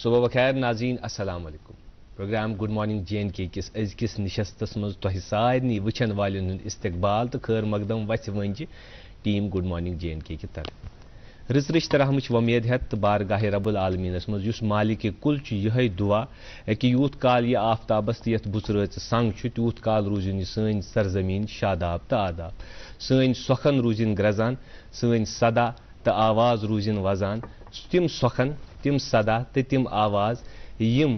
صبح بخیر ناظرین السلام علیکم programme good morning J N کے کس ازکس نشستس مز تہ سارنی وچھن والن ہند استقبال تو خیر مقدم وس ونجہ team good morning J N کے کی طرف رز رشتہ رحمچ ومید ہے تو بارگاہ رب العالمینس مز اس مالک کل یہ دعا کہ یوت کال یہ آفتابس یت بچرچ سنگ تیوت کال روزن یہ سن سرزمین شاداب تو آداب سن سخن روزن گرزان سن صدا تو آواز روزن وزان تم سخن تم صدا تو تم آواز یم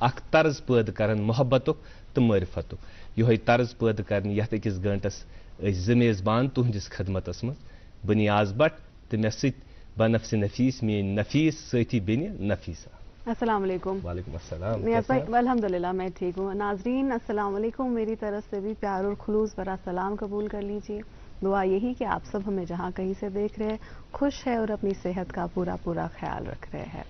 اخ طرز پید کرن محبتک تو معرفتک یہ طرز پید کرن یت اکس گھنٹس زٕ میزبان تہندس خدمتس مز بنیاز بٹ تو مے ست بنفس نفیس مین نفیس ساتھی بین نفیسہ. السلام علیکم. وعلیکم السلام. الحمدللہ میں ٹھیک ہوں. ناظرین السلام علیکم. میری طرف سے بھی پیار اور خلوص بھرا سلام قبول کر لیجیے. دعا یہی کہ آپ سب ہمیں جہاں کہیں سے دیکھ رہے ہیں خوش ہے اور اپنی صحت کا پورا خیال رکھ رہے ہیں.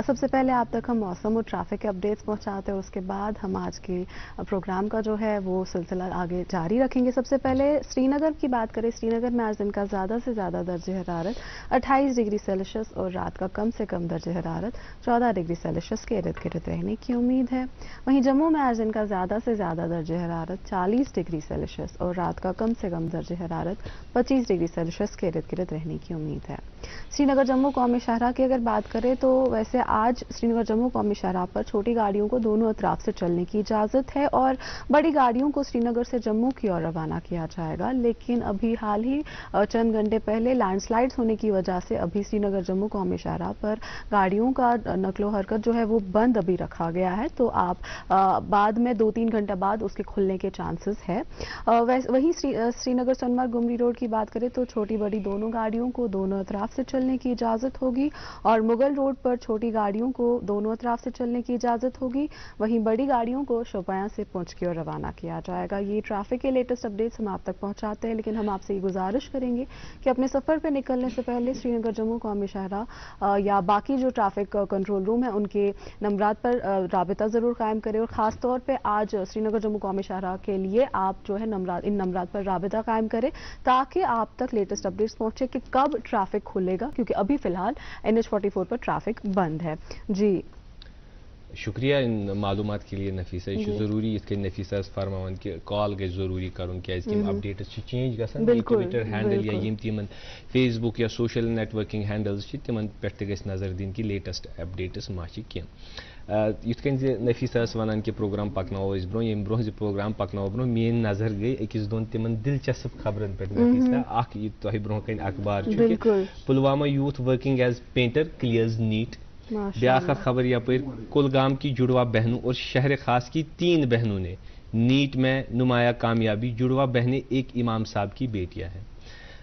سب سے پہلے آپ تک ہم موسم اور ٹریفک کے اپڈیٹس پہنچاتے ہیں, اس کے بعد ہم آج کے پروگرام کا جو ہے وہ سلسلہ آگے جاری رکھیں گے. سب سے پہلے سری نگر کی بات کریں. سری نگر میں آج دن کا زیادہ سے زیادہ درجہ حرارت 28 ڈگری سیلسیس اور رات کا کم سے کم درجہ حرارت 14 ڈگری سیلسیس کے ارد گرد رہنے کی امید ہے. وہیں جموں میں آج دن کا زیادہ سے زیادہ درجہ حرارت 40 ڈگری سیلسیس اور رات کا کم سے کم درجہ حرارت 25 ڈگری سیلسیس کے ارد گرد رہنے کی امید ہے. سری نگر جموں قومی شاہراہ کی اگر بات کریں تو ویسے آج سری نگر جموں قومی شاہراہ پر چھوٹی گاڑیوں کو دونوں اطراف سے چلنے کی اجازت ہے اور بڑی گاڑیوں کو سری نگر سے جموں کی اور روانہ کیا جائے گا. لیکن ابھی حال ہی چند گھنٹے پہلے لینڈ سلائڈز ہونے کی وجہ سے ابھی سری نگر جموں قومی شاہراہ پر گاڑیوں کا نقل و حرکت جو ہے وہ بند ابھی رکھا گیا ہے, تو آپ بعد میں 2-3 گھنٹہ بعد اس کے کھلنے کے چانسز ہے. وہیں سری نگر سنمرگ گمری روڈ کی بات کریں تو چھوٹی بڑی دونوں گاڑیوں کو دونوں اطراف سے چلنے کی اجازت ہوگی اور مغل روڈ پر چھوٹی گاڑیوں کو دونوں اطراف سے چلنے کی اجازت ہوگی. وہیں بڑی گاڑیوں کو شوپیاں سے پہنچ کی اور روانہ کیا جائے گا. یہ ٹریفک کے لیٹسٹ اپڈیٹس ہم آپ تک پہنچاتے ہیں, لیکن ہم آپ سے یہ گزارش کریں گے کہ اپنے سفر پہ نکلنے سے پہلے سری نگر جموں قومی شاہراہ یا باقی جو ٹریفک کنٹرول روم ہے ان کے نمبرات پر رابطہ ضرور قائم کریں, اور خاص طور پہ آج سری نگر جموں قومی شاہراہ کے لیے آپ جو ہے ان نمبرات پر رابطہ قائم کریں تاکہ آپ تک لیٹسٹ اپڈیٹس پہنچے کہ کب ٹریفک کھلے گا, کیونکہ ابھی فی الحال NH 44 پر ٹریفک بند ہے. جی شکریہ ان معلومات کے لیے نفیسہ. یہ ضروری یت کن نفیسہ فرمان کہ کال گژھِ ضروری کرن کیازِ کہ اپڈیٹس چینج گژھان ٹویٹر ہینڈل یا یم تمن فیس بک یا سوشل نیٹ ورکنگ ہینڈلز تمن پہ گژھِ نظر دن کہ لیٹسٹ اپڈیٹس ما چھ کینٛہہ. یت کن نفیسہ ونان کہ پروگرام پکناو اس برو یم برو پروگرام پکناو برو مین نظر گئی أکِس دۄن تمن دلچسپ خبرن پہ نفیسہ. اخ یہ تۄہہِ برو کن اخبار چھ Pulwama youth working as painter clears NET. بیاکھ خبر یپر کلگام کی جڑواں بہنوں اور شہر خاص کی 3 بہنوں نے نیٹ میں نمایاں کامیابی. جڑواں بہنیں ایک امام صاحب کی بیٹیاں ہیں.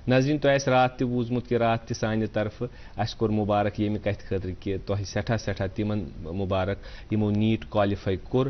ناظرین تو رات تہ بوزمت کہ رات تہ سانہ طرف اس کور مبارک یمہ کتھ خاطر کہ تہ سٹھا تمن مبارک یمو نیٹ کوالیفائی کور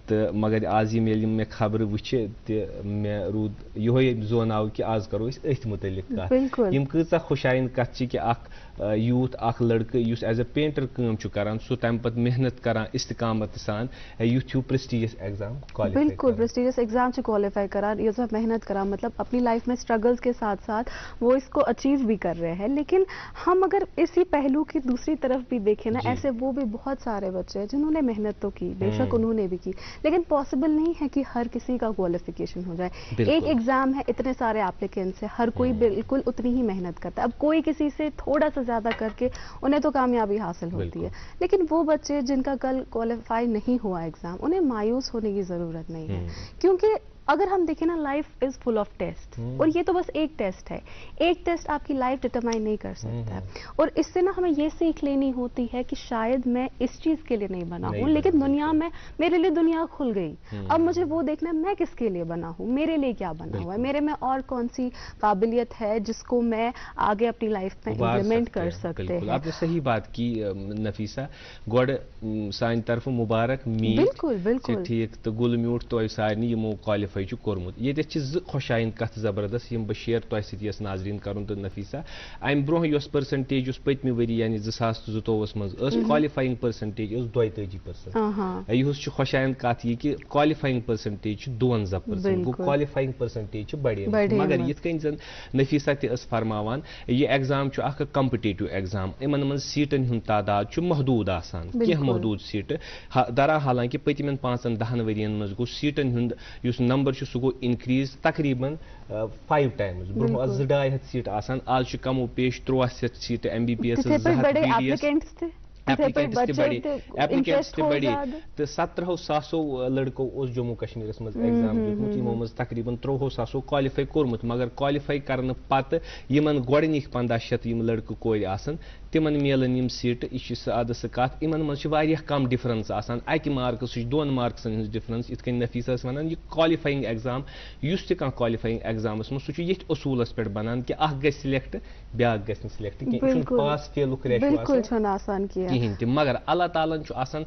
تو مگر آز ییٚلہِ مےٚ خبر وٕچھ تہِ مےٚ روٗد یِہوے زوناو کہ آز کرو أسۍ أتھۍ متعلق کتھ. یِم کۭژاہ خۄشایِن کتھ چھِ کہ اکھ یوٗتھ اکھ لڑکہٕ یُس ایز اے پینٹر کٲم چھُ کران سُہ تمہِ پتہٕ محنت کران استقامت سان یُتھ ہیوٗ پرسٹیجس ایگزام کوالیفائی. بالکل پرسٹیجس ایگزام سے کوالیفائی کران, یہ سب محنت کرا, مطلب اپنی لائف میں اسٹرگلز کے ساتھ ساتھ وہ اس کو اچیو بھی کر رہے ہیں. لیکن ہم اگر اسی پہلو کی دوسری طرف بھی دیکھیں نا, ایسے وہ بھی بہت سارے بچے ہیں جنہوں نے محنت تو کی, بے شک انہوں نے بھی کی, لیکن پاسبل نہیں ہے کہ ہر کسی کا کوالیفیکیشن ہو جائے. ایک ایگزام ہے, اتنے سارے اپلیکینٹس ہیں, ہر کوئی بالکل اتنی ہی محنت کرتا ہے. اب کوئی کسی سے تھوڑا سا زیادہ کر کے انہیں تو کامیابی حاصل ہوتی ہے, لیکن وہ بچے جن کا کل کوالیفائی نہیں ہوا ایگزام, انہیں مایوس ہونے کی ضرورت نہیں ہے. کیونکہ اگر ہم دیکھیں نا, life is full of test, اور یہ تو بس ایک ٹیسٹ ہے. ایک ٹیسٹ آپ کی لائف ڈٹرمائن نہیں کر سکتا ہے, اور اس سے نا ہمیں یہ سیکھ لینی ہوتی ہے کہ شاید میں اس چیز کے لیے نہیں بنا ہوں, لیکن دنیا میں میرے لیے دنیا کھل گئی. اب مجھے وہ دیکھنا ہے میں کس کے لیے بنا ہوں, میرے لیے کیا بنا ہوا ہے, میرے میں اور کون سی قابلیت ہے جس کو میں آگے اپنی لائف میں امپلیمنٹ کر سکتے ہیں. آپ نے صحیح بات کی نفیسہ. گوڑ سان طرف مبارک میٹ. بالکل بالکل ٹھیک تو گل میوٹ تو سارے یمو کوالیفائی کوالیفائی کورمت یہ خوشائن کت زبردست یم بہ شیئر تہ سی ناظرین کرن تو نفیسہ ام برہ یس پرسنٹیج اس پتمہ وری یعنی 2022 مز کوالیفائنگ پرسنٹیج 42%. یہ خوشائن کت یہ کہ کوالیفائنگ پرسنٹیج 52%. گو کوالیفائنگ پرسنٹیج بڑے مگر یت کن زن نفیسہ تہ فرماوان یہ ایگزام اخ کمپٹیٹو ایگزام ان من سیٹن ہند تعداد محدود آسان کی محدود سیٹ درا حالانکہ پتمن 5-10 ورین مز گو سیٹن ہند اس نمبر سہ گو انکریز تقریباً 5 times. برہ 250 سیٹ آسان آج کم و پیش 63 سیٹ MBBS ایپلکینٹس تہ بڑے ایپلکینٹس تہ بڑے تو 17,000 لڑکو اس جموں کشمیر مز ایگزام دیتمت یمو مز تقریباً 3,000 کوالیفائی کورمت مگر کوالیفائی کرنے پتہ یمن گۄڈنِکۍ 1500 یم لڑکہ کورِ آسن تمن میلن یم سیٹ یہ سادہ سہ کت ان مز کم ڈفرنس آسان اکہ مارکس سہ 2 مارکسن ہز ڈفرنس ات کن نفیسہ ونان یہ کوالیفائنگ ایگزام اس تہ کانٛہہ کوالیفائنگ ایگزامس مز سہ یتھ اصولس پہ بنان کہ اخ گژھِ سلیکٹ بیاکھ گژھِ نہٕ سلیکٹ کینٛہہ پاس فیلُک ریشو آسان کہین تہ مگر اللہ تعالیٰ آسان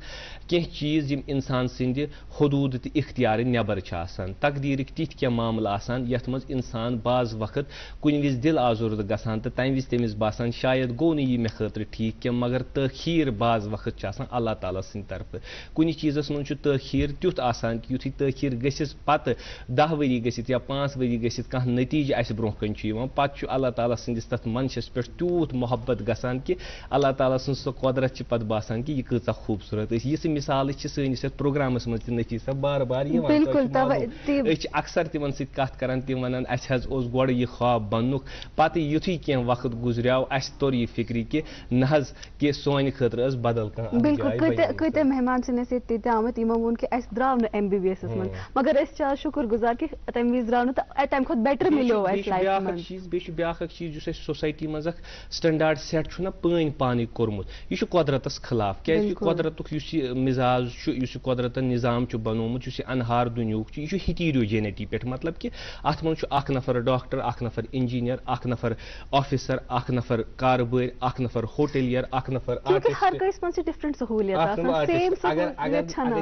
کینٛہہ چیز یم انسان سند حدود تہ اختیار نٮ۪بر چھ آسان تقدیرک تِتھ کینٛہہ معاملہٕ آسان یتھ مز انسان بعض وقت کُنہِ وز دل آزردٕ گژھان تہٕ تمہِ وز تٔمِس باسان شاید گوٚو نہٕ یہِ مےٚ خٲطرٕ ٹھیٖک کینٛہہ مگر تٲخیٖر بعض وقت چھِ آسان اللہ تعالیٰ سٕنٛدِ طرفہٕ کُنہِ چیٖزس منٛز چھُ تٲخیٖر تیُتھ آسان کہِ یُتھُے تٲخیٖر گٔژھِتھ پتہٕ 10 ؤری گٔژھِتھ یا 5 ؤری گٔژھِتھ کانٛہہ نٔتیٖجہٕ اَسہِ برونٛہہ کَنہِ چھُ یِوان پتہٕ چھُ اللہ تعالیٰ سٕنٛدِس تتھ منشس پٮ۪ٹھ تیوٗت محبت گژھان کہِ اللہ تعالیٰ سٕنٛز سۄ قۄدرت چھِ پتہٕ باسان کہِ یہِ کۭژاہ خوٗبصوٗرت ٲسۍ یِژھ مِثالہٕ چھِ سٲنِس یتھ پروگرامس منٛز تہِ نفیٖسہ بار بار یِوان أسۍ چھِ اکثر تِمن سۭتۍ کتھ کران تِم ونان اسہِ حظ اوس گۄڈٕ یہِ خواب بننُک پتہٕ یُتھُے کینٛہہ وقت گُزریو اسہِ توٚر یہِ فکرِ کہِ نہ حظ کہِ سانہِ خٲطرٕ ٲس بدل کانٛہہ کۭتیاہ مہمان چھِ اَسہِ ییٚتہِ تہِ آمٕتۍ یِمو ووٚن کہِ اَسہِ درٛاو نہٕ MBBS منٛز مگر أسۍ چھِ آز شُکُر گُزار کہِ تَمہِ وِزِ درٛاو نہٕ تہٕ تَمہِ کھۄتہٕ بیٹر مِلیو اَسہِ لایفہِ منٛز بیٚیہِ چھُ بیٛاکھ اکھ چیٖز یُس اَسہِ سوسایٹی منٛز اکھ سٹینڈاڈ سیٹ چھُنہ پٲنۍ پانے کوٚرمُت یہِ چھُ قۄدرتس خلاف کیازِ قۄدرتُک یُس یہِ مِزاج چھُ یُس یہِ قۄدرتن نظام چھُ بنوومُت یُس یہِ انہار دُنیہُک چھُ یہِ چھُ ہِٹیٖریوجینٹی پٮ۪ٹھ مطلب کہِ اتھ منٛز چھُ اکھ نفر ڈاکٹر اکھ نفر انجیٖنیر اکھ نفر آفیسر اکھ نفر کاربٲرۍ اکھ نفر ہوٹلیر اکھ نفر اگر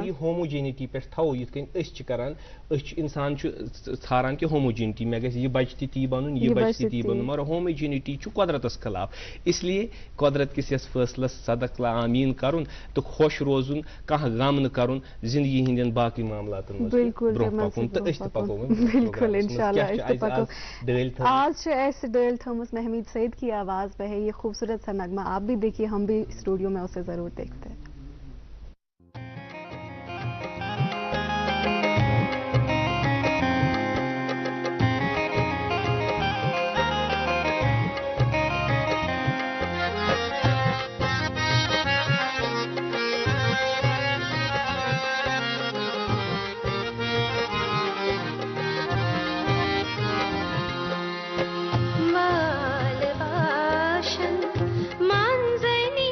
یہِ ہوموجینٹی پٮ۪ٹھ تھاوو یِتھ کٔنۍ أسۍ چھِ کران أسۍ چھِ انسان چھُ ژھاران کہِ ہوموجینٹی مےٚ گژھِ یہِ بچہِ تہِ تی بنُن یہِ بچہِ تہِ تی بنُن مگر ہوموجینٹی چھُ قۄدرتس خلاف اسلیے قۄدرت کِس یتھ فٲصلس صدق آمیٖن کرُن تہٕ خۄش روزُن کانٛہہ غم نہٕ کرُن زندگی ہٕنٛدٮ۪ن باقٕے معاملاتن منٛز برونٛہہ پکُن تہٕ أسۍ تہِ پکو بالکل آج چھِ اَسہِ ڈٲلۍ تھٲومٕژ محمید سعید کی آواز پہ ہے یہ خوبصورت سا نغمہ آپ بھی دیکھیے ہم بھی اسٹوڈیو میں اسے ضرور دیکھتے ہیں مال باشن منزنی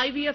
IVF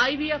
IVF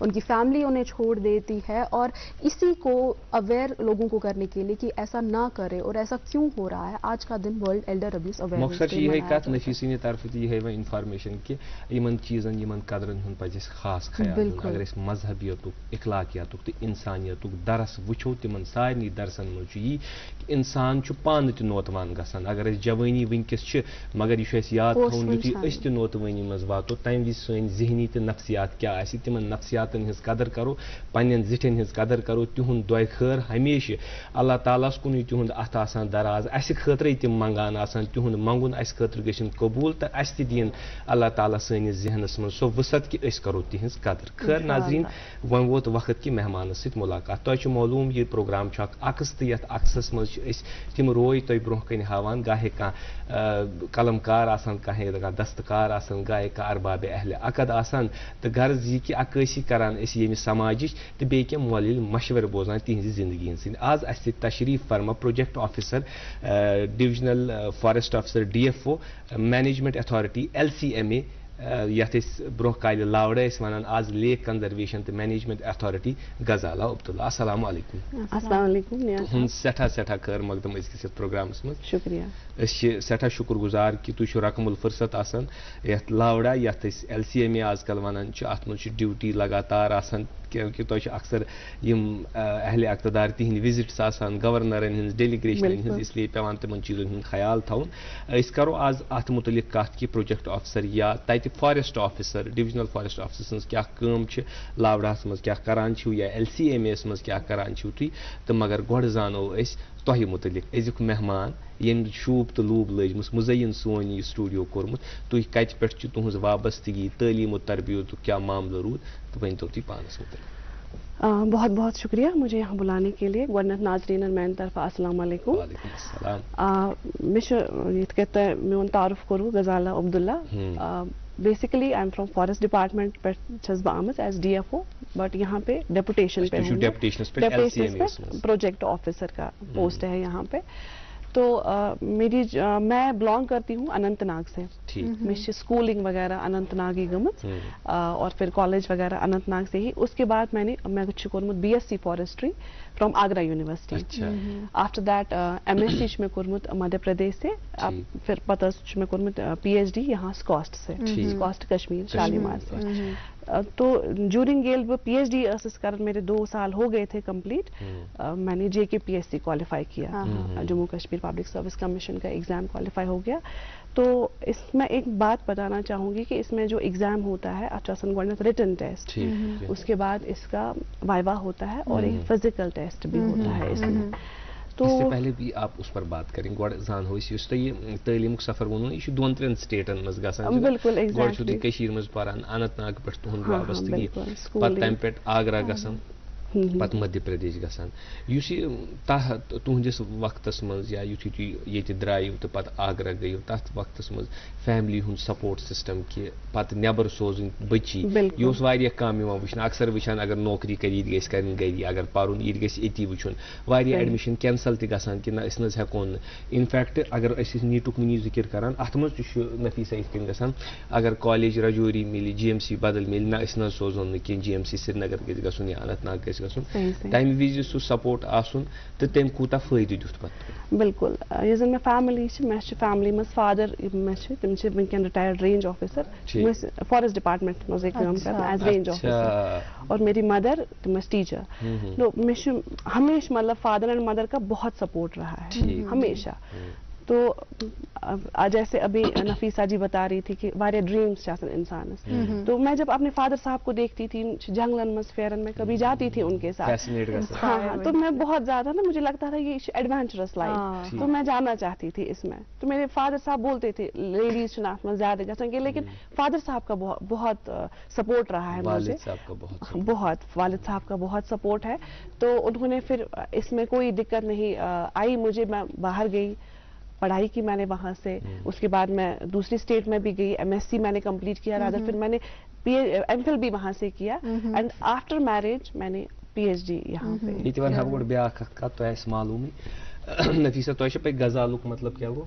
ان کی فیملی انہیں چھوڑ دیتی ہے. اور اسی کو اویئر لوگوں کو کرنے کے لیے کہ ایسا نہ کرے اور ایسا کیوں ہو رہا ہے, آج کا دن ورلڈ ایلڈر ابیوز اویئرنیس مقصد یہ کت نفیسین طرف یہ انفارمیشن کہ ان چیزن ان قدرن ہند پہ خاص خیال. اگر اس مذہبیت اخلاقیات تو انسانیت درس وچو تمن سارے درسن مجھ یہ کہ انسان پان تہ نوتوان گژھان. اگر اس جوانی ونکس مگر یہ یاد تھون یتھی اس تہ نوتوانی مز واتو تمہ وز سن ذہنی تو نفسیات کیا آسہِ تمن نفسیاتن ہز قدر کرو, پنن زٹھن ہز قدر کرو, تہند دعائے خیر ہمیشہ اللہ تعالیٰ کن تہند ات آسان دراز, اس خاطر تم منگان آسان, تہند منگن اس خاطر گژھن قبول تو اس تہ دین اللہ تعالیٰ سنس ذہنس من سو وسعت کہ اس کرو تہذ قدر. خیر ناظرین ون ووت وقت کہ مہمان ست ملاقات. تہ معلوم یہ پروگرام عکس تو یت عکسس مز تم روے تہ برہ کن ہاوان, گاہے کھانا قلم کار آسان, کھانا دستکار آسان, گاہے کھانا ارباب اہل عقد آسان. تو غرض یہ کہ عکاسی کران اس یمہ سماجچ تو بیٚیہِ کینٛہہ مولِل مشورٕ بوزان تہذ زندگی ہند. آز اس تشریف فرما project officer divisional forest officer DFO management authority LCMA یتھ برہ کالہ لاوڑے ونان, آز لیک کنزرویشن تو مینجمنٹ اتھارٹی غزالہ عبداللہ. السلام علیکم. السلام علیکم. ہند سٹھا خیر مقدم اس پروگرامس من. شکریہ. سٹھا شکر گزار کہ تھی رقم الفرست آسان یت لاوڑا یتھ LCMA آج کل ونان ات من ڈیوٹی لگاتار آسان, کیونکہ تہ اکثر یم اہل اقتدار تہند وزٹس آسان, گورنرن ہند ڈیلیگریشن ہند, اس لیے پیوان تمن چیزن ہند خیال تھون. اس کرو آز ات متعلق کت کہ پروجیکٹ آفیسر یا تتہ forest officer divisional forest officer سن کیا کام لاوڑاس مز کیا کران یا LCMA مز کیا کران تھی. تو مگر گۄڈٕ زانو اس تۄہہِ متعلق ازیُک مہمان یم شوب تو لوب لجمس مزین سون یہ سٹوڈیو کورمت, تھی کت پہ تہذ وابستگی تعلیم و تربیت کیا معاملہ رود, تو ؤنتو تھی پانس متعلق. بہت بہت شکریہ مجھے یہاں بلانے کے لیے. گۄڈنیتھ ناظرین میانہ طرف السلام علیکم. وعلیکم السلام. یِتھ کٔنۍ تۄہہِ میون تعارف کوٚروٕ Ghazala Abdullah. Basically I am from forest department پہ چھس بہ آمٕژ ایز DFO, بٹ یہاں پہ ڈیپوٹیشن پہ پروجیکٹ آفیسر کا پوسٹ ہے یہاں پہ. تو میں بلانگ کرتی ہوں اننت ناگ سے. میں اسکولنگ وغیرہ اننت ناگ ہی گمت, اور پھر کالج وغیرہ اننت ناگ سے ہی. اس کے بعد میں کورمت BSc forestry from Agra university. After that MSc میں کورمت مدھیہ پردیش سے. پھر پتہ میں کورمت PhD یہاں سکاسٹ سے, سکاسٹ کشمیر شالیمار سے. تو جورنگ ییٚلہِ بہٕ PhD ٲسٕس کران, میرے 2 سال ہو گئے تھے کمپلیٹ, میں نے JKPSC کوالیفائی کیا, Jammu Kashmir public service commission کا ایگزام کوالیفائی ہو گیا. تو اس میں ایک بات بتانا چاہوں گی کہ اس میں جو ایگزام ہوتا ہے گۄڈنیٚتھ ریٹن ٹیسٹ, اس کے بعد اس کا وائوا ہوتا ہے, اور ایک فزیکل ٹیسٹ بھی ہوتا ہے اس میں. تو اس سے پہلے بھی آپ اس پر بات کریں, گۄڈٕ زانو أسۍ یُس تۄہہِ یہِ تعلیٖمُک سفر ووٚنوٕ, یہِ چھُ 2-3 سٹیٹن منٛز گژھان. بالکل گۄڈٕ چھُو تُہۍ کٔشیٖرِ منٛز پران, اننت ناگ پٮ۪ٹھ تُہُنٛد وابستگی, پتہٕ تَمہِ پٮ۪ٹھ آگرہ گژھان, پتہٕ مدھیہ پردیش گژھان. یُس یہِ تُہنٛدِس وقتس منٛز یا یُتھُے تُہۍ ییٚتہِ درٛایِو تہٕ پتہٕ آگرہ گٔیِو, تتھ وقتس منٛز فیملی ہُنٛد سپورٹ سسٹم کہِ پتہٕ نٮ۪بر سوزٕنۍ بٔچی, یہِ اوس واریاہ کم یِوان وٕچھنہٕ. اکثر وٕچھان اگر نوکری کرِ یہِ تہِ گژھِ کرٕنۍ گری, اگر پرُن یہِ تہِ گژھِ ییٚتی وٕچھُن. واریاہ ایڈمِشن کینسل تہِ گژھان کہِ نہ أسۍ نہ حظ ہٮ۪کو نہٕ. انفیکٹ اگر أسۍ نیٖٹُک وٕنی ذِکر کران, اتھ منٛز تہِ چھُ نفیٖسا یِتھ کٔنۍ گژھان, اگر کالیج رجوری مِلہِ, GMC بدل مِلہِ, نہ أسۍ نہ حظ سوزون نہٕ کینٛہہ, GMC سرینگر گژھِ گژھُن یا اننت ناگ گژھِ گژھُن. تمہِ وِزِ سُہ سپورٹ آسُن تہٕ تٔمۍ کوٗتاہ فٲیدٕ دیُت پتہٕ. بالکل. یُس زن مےٚ فیملی چھِ, مےٚ چھِ فیملی منٛز فادر مےٚ چھِ, تِم چھِ وٕنکٮ۪ن رِٹایرڈ رینج آفیسر, تِم ٲسۍ فارسٹ ڈپارٹمنٹ منٛزٕے کٲم کران ایز رینج آفیسر. اور میری مدر تِم ٲسۍ ٹیچر. تو مےٚ چھُ ہمیشہ مطلب فادر اینڈ مدر کا بہت سپورٹ رہا ہے ہمیشہ. تو جیسے ابھی نفیسہ جی بتا رہی تھی کہ واریاہ ڈریمز آسان انسانس, تو میں جب اپنے فادر صاحب کو دیکھتی تھی جنگلن میں پھیرن میں کبھی جاتی تھی ان کے ساتھ, ہاں, تو میں بہت زیادہ نا, مجھے لگتا تھا یہ ایڈونچرس لائف, تو میں جانا چاہتی تھی اس میں. تو میرے فادر صاحب بولتے تھے لیڈیز چنات میں زیادہ گژھیں گے, لیکن فادر صاحب کا بہت سپورٹ رہا ہے مجھے, بہت. والد صاحب کا بہت سپورٹ ہے. تو انہوں نے پھر اس میں کوئی دقت نہیں آئی مجھے. میں باہر گئی, پڑھائی کی میں نے وہاں سے, اس کے بعد میں دوسری اسٹیٹ میں بھی گئی, MSc میں نے کمپلیٹ کیا, رادر پھر میں نے MPhil بھی وہاں سے کیا, اینڈ آفٹر میرج میں نے PhD یہاں پہ. یہ ون ہا گۄڈٕ بیٛاکھ اکھ کتھ تۄہہِ آسہِ معلوٗمٕے, نفیٖسا تۄہہِ چھا پاے غزالُک مطلب کیٛاہ گوٚو؟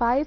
5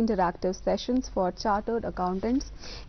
interactive sessions for chartered accountants।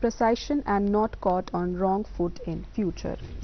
precision and not caught on wrong foot in future।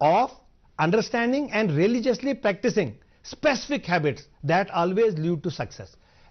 of understanding and religiously practicing specific habits that always lead to success।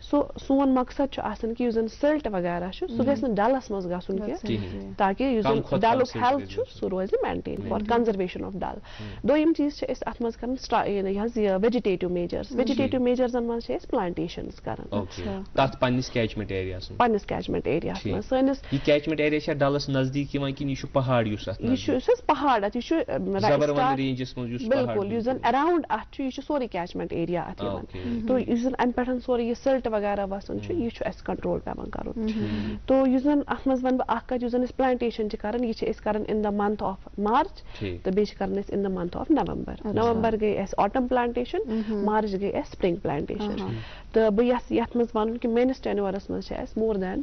سون مقصد چھُ آسان کہ یُس زن سلٹ وغیرہ چھُ سُہ گژھِ نہٕ ڈلس منٛز گژھُن کینٛہہ تاکہ یُس زن ڈلُک ہیلتھ چھُ سُہ روزِ مینٹین فار کنزرویشن آف ڈل. دوٚیِم چیٖز چھِ أسۍ اتھ منٛز کران یہِ حظ یہِ ویجِٹیٹِو میجٲرٕس. ویجِٹیٹِو میجٲرزن منٛز چھِ أسۍ پلانٹیشنز کران پننِس کیچمنٹ ایریاہس پننِس کیچمنٹ ایریاہس منٛز. سٲنِس یہ کیچمنٹ ایریا چھا ڈلس نزدیٖک یِوان کِنہٕ یہِ چھُ پہاڑ یُس اتھ یہِ چھُ یُس حظ پہاڑ اتھ یہِ چھُ رینجس منٛز یُس بالکل یُس زن اراوُنڈ اتھ چھُ یہِ چھُ سورُے کیچمنٹ ایریا اتھ یِوان. تو یُس زن امہِ پٮ۪ٹھ سورُے یہِ سلٹ وغیرہ وسان چھُ یہِ چھُ اسہِ کنٹرول پیوان کرُن. تو یُس زن اتھ منٛز ونہٕ بہٕ اکھ کتھ یُس زن أسۍ پلانٹیشن چھِ کران یہِ چھِ أسۍ کران ان د منتھ آف مارچ تہٕ بیٚیہِ چھِ کران أسۍ ان د منتھ آف نومبر. نومبر گٔے اسہِ آٹم پلانٹیشن, مارچ گٔے اسہِ سپرنگ پلانٹیشن. تہٕ بہٕ یژھٕ یتھ منٛز ونُن کہِ میٲنِس ٹینیورس منٛز چھِ اسہِ مور دین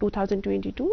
2022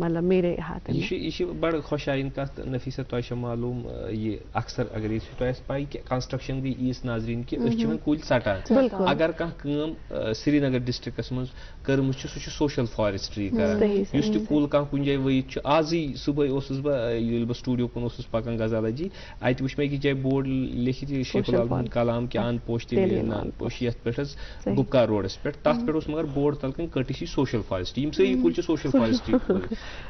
مطلب میرے ہاتھ میں. یہ بڑا خوشائن کت نفیسہ تہ معلوم یہ اکثر اگر تہ پائی کہ کنسٹرکشن گئی ایس ناظرین کہ کل ژٹان. اگر کم سری نگر ڈسٹرکس مز کرم سہ سوشل فارسٹری کران اس تہ کل کن جائے ورت آزی صبح بہ سٹوڈیو کن پکان غزالہ جی ات وچ میں جائے بورڈ لکھت شیخ العالم کلام کہ ان پوش تیل پوش یت پہ گپکار روڈس پہ تر پہ مگر بورڈ تلکن کٹی سوشل فارسٹری یم ساری کل سوشل فارسٹری.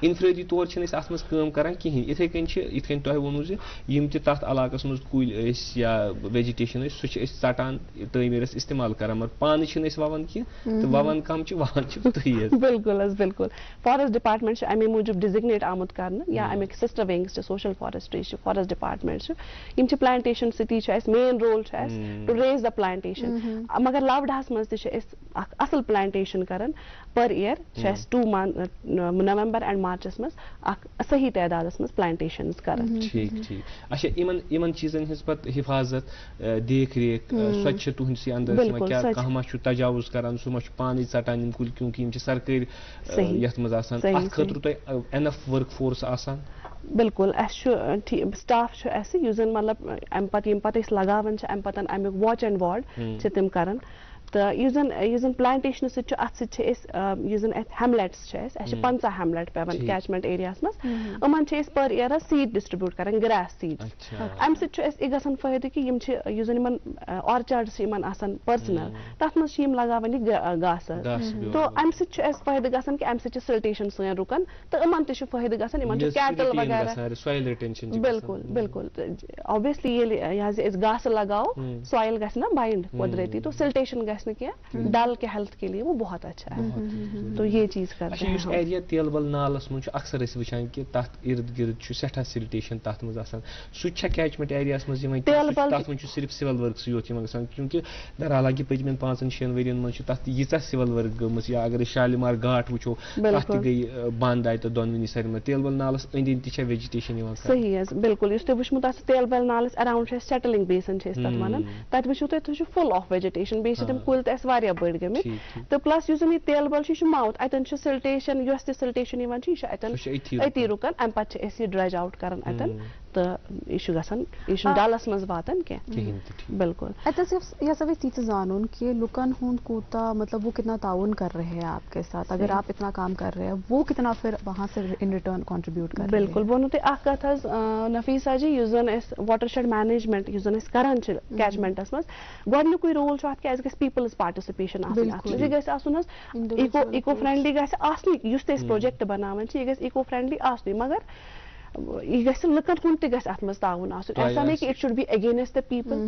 انفرادی طور چھِنہٕ أسۍ اتھ منٛز کٲم کران کِہینۍ. یِتھے کٔنۍ چھِ یِتھ کٔنۍ تۄہہِ ووٚنوٕ زِ یِم تہِ تتھ علاقس منٛز کُلۍ ٲسۍ یا ویجِٹیشن ٲسۍ سُہ چھِ أسۍ ژٹان تعمیٖرس استعمال کران مگر پانہٕ چھِنہٕ أسۍ ووان کینٛہہ تہٕ ووان کم چھِ ووان چھِ تُہی حظ. بالکل حظ بالکل. فارسٹ ڈپارٹمنٹ چھُ امی موٗجوٗب ڈِزِگنیٹ آمُت کرنہٕ یا امیُک سسٹر ونگز چھِ سوشل فارسٹری چھِ فارسٹ ڈپارٹمنٹ چھُ یِم چھِ پلانٹیشن سۭتی چھُ اَسہِ مین رول چھُ اَسہِ ٹو ریز د پلانٹیشن. مگر لوڈاہس منٛز تہِ چھِ أسۍ اکھ اصل پلانٹیشن کران پر ایئر چھِ اَسہِ 2 months نومبر اینڈ مارچس منٛز اکھ صحیح تعدادس منٛز پلانٹیشنز کران. ٹھیک ٹھیک. اچھا یمن چیزن ہٕنٛز پتہٕ حفاظت دیکھ ریکھ سۄ تہِ چھِ تُہنٛدسٕے اندازس منٛز کیٛاہ کانٛہہ ما چھُ تجاوُز کران سُہ ما چھُ پانے ژٹان یِم کُلۍ کیونکہِ یِم چھِ سرکٲرۍ یتھ منٛز آسان اتھ خٲطرٕ تۄہہِ انف ورک فورس آسان. بالکل اسہِ چھُ سٹاف چھُ اسہِ یُس زن مطلب امہِ پتہٕ ییٚمہِ پتہٕ أسۍ لگاوان چھِ امہِ پتہٕ امیُک واچ اینڈ وارڈ چھِ تِم کران. تہٕ یُس زن پلانٹیشنہٕ سۭتۍ چھُ اتھ سۭتۍ چھِ أسۍ یُس زن اتہِ ہیملیٹس چھِ اسہِ چھِ 50 ہیملیٹ پیوان کیچمنٹ ایریاہس منٛز. یِمن چھِ أسۍ پر ایئر سیٖڈ ڈسٹربیوٗٹ کران گریس سیٖڈ. امہِ سۭتۍ چھُ اسہِ یہِ گژھان فٲیدٕ کہِ یِم چھِ یُس زن یِمن آرچاڈس چھِ یِمن آسان پٔرسنل تتھ منٛز چھِ یِم لگاوان یہِ گاسہٕ. تو امہِ سۭتۍ چھُ اسہِ فٲیدٕ گژھان کہِ امہِ سۭتۍ چھِ سلٹیشن سٲنۍ رُکان تہٕ یِمن تہِ چھُ فٲیدٕ گژھان یِمن چھُ کیٹل وغیرہ. بالکل بالکل. اوبویسلی ییٚلہِ یہِ حظ أسۍ گاسہٕ لگاوو سویل گژھِ نا بایِنڈ قۄدرتی تو سلٹیشن گژھِ نہٕ کینٛہہ. ڈل کے ہیلتھ کے لیے وہ بہت اچھا ہے. تو یہ چیز کرتے ہیں. اس ایریا تیلبل نالس منٛز چھُ اکثر أسۍ وٕچھان کہِ تتھ ارد گرد چھُ سٮ۪ٹھاہ سلٹیشن تتھ منٛز آسان سُہ تہِ چھا کیچمنٹ ایریاہس منٛز یِوان تتھ منٛز چھُ صرف سِول ؤرکسٕے یوت یِوان گژھان کیونکہِ حالانکہِ پٔتمٮ۪ن 5-6 ؤرین منٛز چھِ تتھ ییٖژاہ سِول ؤرک گٔمٕژ یا اگر أسۍ شالِمار گھاٹ وٕچھو تتھ تہِ گٔے بنٛد آیہِ تہٕ دۄنوٕنی سایڈن منٛز تیلبل نالس أنٛدۍ أنٛدۍ تہِ چھا ویجِٹیشن یِوان. صحیح حظ بالکل. یُس تۄہہِ وٕچھمُت آسہِ تیلبل نالس اراوُنڈ چھُ اَسہِ سیٹلنگ بیسن چھِ أسۍ تتھ ونان تتہِ وٕچھِو تُہۍ تُہۍ چھُ فُل آف ویجِٹیشن بیٚیہِ چھِ تِم کُلۍ تہِ اَسہِ واریاہ بٔڑۍ گٔمٕتۍ. تہٕ پلس یُس زن یہِ تیلبل چھُ یہِ چھُ ماوُتھ اتٮ۪ن چھُ سلٹیشن یۄس تہِ سلٹیشن یِوان چھِ یہِ چھُ اتٮ۪ن أتی رُکان امہِ پتہٕ چھِ أسۍ یہِ ڈرج آوُٹ کران اتٮ۪ن تہٕ یہِ چھُ گژھان یہِ چھُنہٕ ڈلس منٛز واتان کینٛہہ. بالکل. یہ سب چیزیں جانون کہ لکن ہند کوتا مطلب وہ کتنا تعاون کر رہے ہیں آپ کے ساتھ اگر آپ اتنا کام کر رہے ہیں وہ کتنا پھر وہاں سے ان ریٹرن کنٹریبیوٹ کر رہے ہیں. بالکل. بہٕ ونو تۄہہِ اکھ کتھ حظ نفیسہ جی یُس زن أسۍ واٹر شیڈ مینیجمنٹ یُس زن أسۍ کران چھِ کیچمنٹس منٛز گۄڈنیُکُے رول چھُ اتھ کیٛازِ گژھِ پیپلز پارٹِسِپیشن آسٕنۍ اتھ منٛز. یہِ گژھِ آسُن حظ ایٖکو فرینڈلی گژھِ آسنُے یُس تہِ أسۍ پروجیکٹ بناوان چھِ یہِ گژھِ ایٖکو فرینڈلی آسنُے مگر یہ گژھِ لُکن ہُنٛد تہِ گژھِ اتھ منٛز تعاوُن آسُن. ایسا نہیں کہ it should be against the people.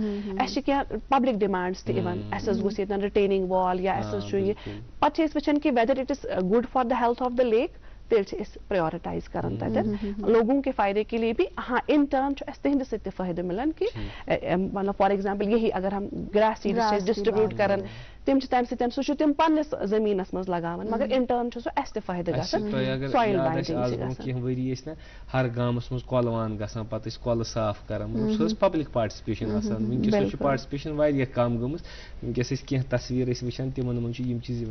اسہِ چھِ کینٛہہ پبلک ڈِمانڈس تہِ یِوان اسہِ حظ گوٚژھ ییٚتٮ۪ن رِٹینِنگ وال یا اسہِ حظ چھُ یہِ پتہٕ چھِ أسۍ وٕچھان کہِ whether it is good for the health of the lake تیٚلہِ چھِ أسۍ پرٛیارٹایز کران تتٮ۪ن لوگوں کے فائدے کے لیے بھی. ہاں ان ٹرن چھُ اسہِ تِہنٛدِ سۭتۍ تہِ فٲیدٕ مِلان کہِ مطلب فار ایگزامپل یہی اگر ہم گریس سیٖڈس چھِ أسۍ ڈسٹربیوٗٹ کران تِم چھِ تمہِ سۭتۍ سُہ چھُ تِم پننِس زٔمیٖنس منٛز لگاوان مگر ان ٹرن چھُ سُہ اسہِ تہِ فٲیدٕ گژھان. سویل بایڈنگ چھِ گژھان. کینٛہہ ؤری ٲسۍ نا ہر گامس منٛز کۄلوان گژھان پتہٕ ٲسۍ کۄلہٕ صاف کران سۄ ٲس پبلک پارٹِسِپیشن آسان. وٕنکیٚس چھِ پارٹِسِپیشن واریاہ کم گٔمٕژ. وٕنکیٚس ٲسۍ کینٛہہ تصویٖر ٲسۍ وٕچھان تِمن منٛز چھِ یِم چیٖز